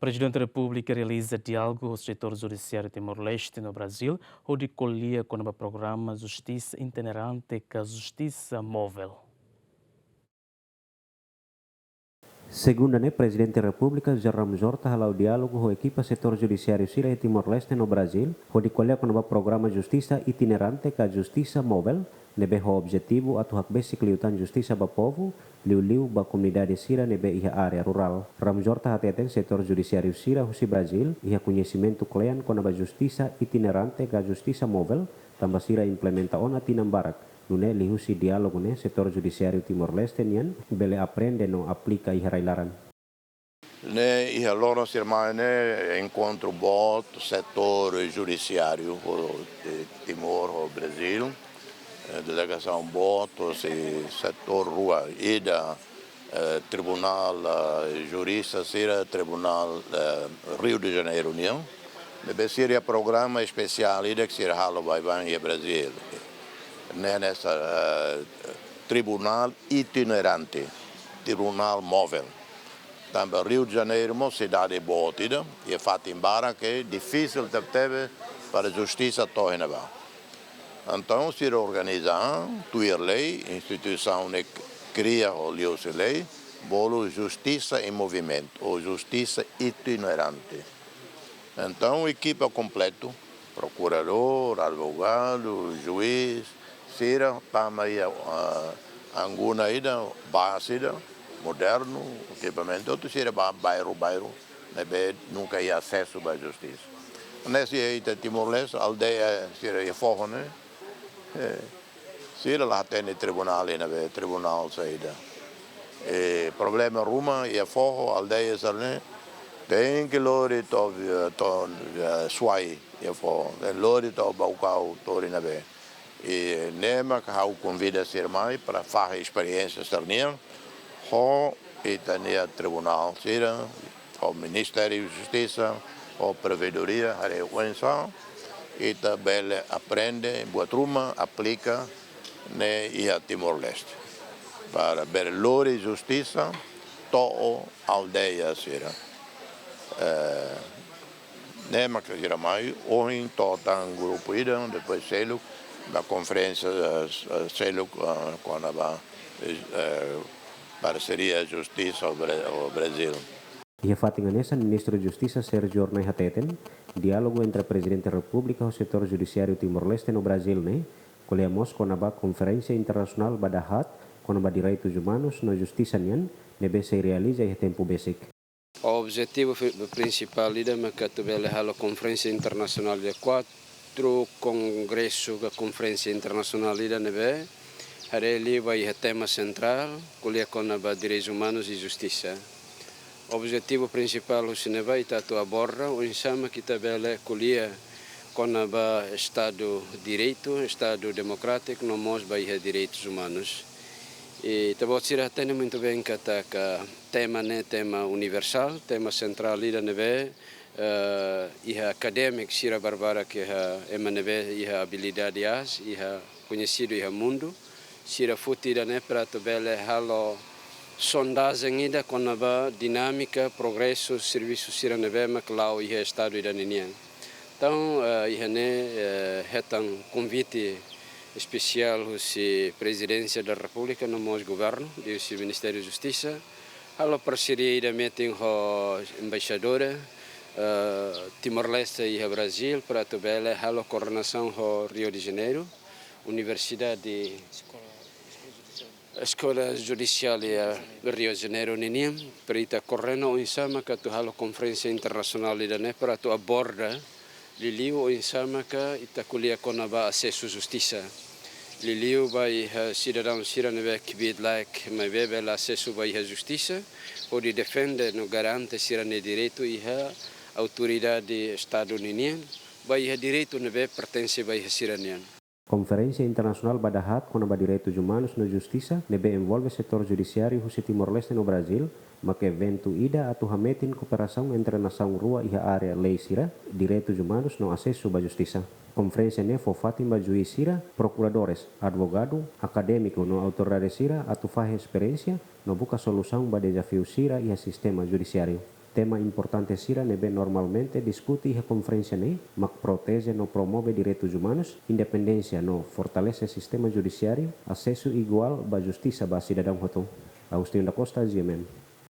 Presidente da República realiza diálogo com o setor judiciário de Timor-Leste no Brasil, onde colhia com o programa Justiça Itinerante com a Justiça Móvel. Segundo o Presidente da República, Jair Ramjorta halau diálogo com a equipa setor judiciário Sira e Timor-Leste no Brasil, onde colhia com o programa Justiça Itinerante com a Justiça Móvel, nebe o objetivo atu hak basic liutan justiça ba povo, liu ba comunidade Sira nebe iha área rural. Ramjorta hateten setor judiciário Sira husi Brasil, iha conhecimento klean com a Justiça Itinerante com a Justiça Móvel, tambah Sira implementa ona tinambarak. Nune lihusi diálogo ne setor judiciário Timor-Leste nian bele aprende no aplica iha railaran. Ne iha loro sirmane encontro bot setor judiciário de Timor o Brasil, delegação bot setor rua ida tribunal jurista sira tribunal Rio de Janeiro união, deve ser programa especial ida que sira halo vai e Brasil. Nessa tribunal itinerante, tribunal móvel. Também Rio de Janeiro, uma cidade boa, e é fato embora que é difícil ter para a justiça torna. Então, se organiza a lei, instituição que cria o lei, bolo justiça em movimento, ou justiça itinerante. Então, equipa completo, procurador, advogado, juiz, Sira, também anguna ida, base moderno, equipamento, outro Sira bairro, nunca ia acesso à justiça. Nesse aí Timor-Leste, aldeia Sira ia forro, né? Sira lá tem tribunal, né? Tribunal saída. Problema Roma ia forro, aldeia né? Tem que lori to suai ia forro, lori to baucau tori na be. E nema que há o convida a ser mais para fazer experiências terninha, o itania tribunal sira, o Ministério de Justiça, o Provedoria, a reunião, e também aprende, boa turma, aplica ne ia Timor-Leste para ver lore justiça, to aldeia sira. Nema que sira mais, hoje to tan grupo ida, depois selo na conferência selo com a parceria Justiça ao Brasil. Iha fatinganesa Ministro de Justiça Sergio Ornai hateten, diálogo entre Presidente da República e o setor judiciário Timor-Leste no Brasil, né? Colhemos com a Conferência Internacional Badahat com a Direitos Humanos na Justiça nian, nebe se realiza em tempo basic. O objetivo principal é a Conferência Internacional de 4 congresso da Conferência Internacional da NB, ali vai o tema central, colher com a direitos humanos e justiça. O objetivo principal do cinema é aborda o ensama que também colher com o Estado de Direito, Estado democrático, no mos vai direitos humanos. E também se tem muito bem que tema universal, tema central da NB. Iha acadêmico sira barbara que iha habilidade iha conhecido iha mundo sira futida né para tobele halo sondagem ida com a dinâmica progresso serviço sira nebe maclau iha estado ida ninian. Então iha né retan convite especial se presidência da República no nosso governo do Ministério da Justiça halo parceria ida meeting ho embaixadora Timor-Leste e Brasil para também a coordenação do Rio de Janeiro, Universidade Escola Judicial do Rio de Janeiro ninim para ita correndo insama que tu halo conferência internacional da para tu aborda liliu insama que ita kuliah konaba acesso justiça liliu vai cidadão siranebe kibid like mai bebe acesso vai a justiça ou de defende no garante sirane direito e autoridade estadunidense vai direito nebe pertence vai siranian. Conferência Internacional Badahat com a Direitos Humanos na Justiça nebe envolve setor judiciário husi Timor-Leste no Brasil, mas evento ida atu hametin cooperação entre nação rua e a área lei sira, direitos humanos no acesso à justiça. Conferência ne fo Fatima juiz sira, procuradores, advogado, acadêmico no autoridade sira atu faz experiência no buka solução ba desafio sira e a sistema judiciário. Tema importante sira nebe normalmente discuti a conferência ne, mak protege no promove direitos humanos, independência no fortalece sistema judiciário, acesso igual ba justiça ba cidadão hotu. Agostinho da Costa, GMM.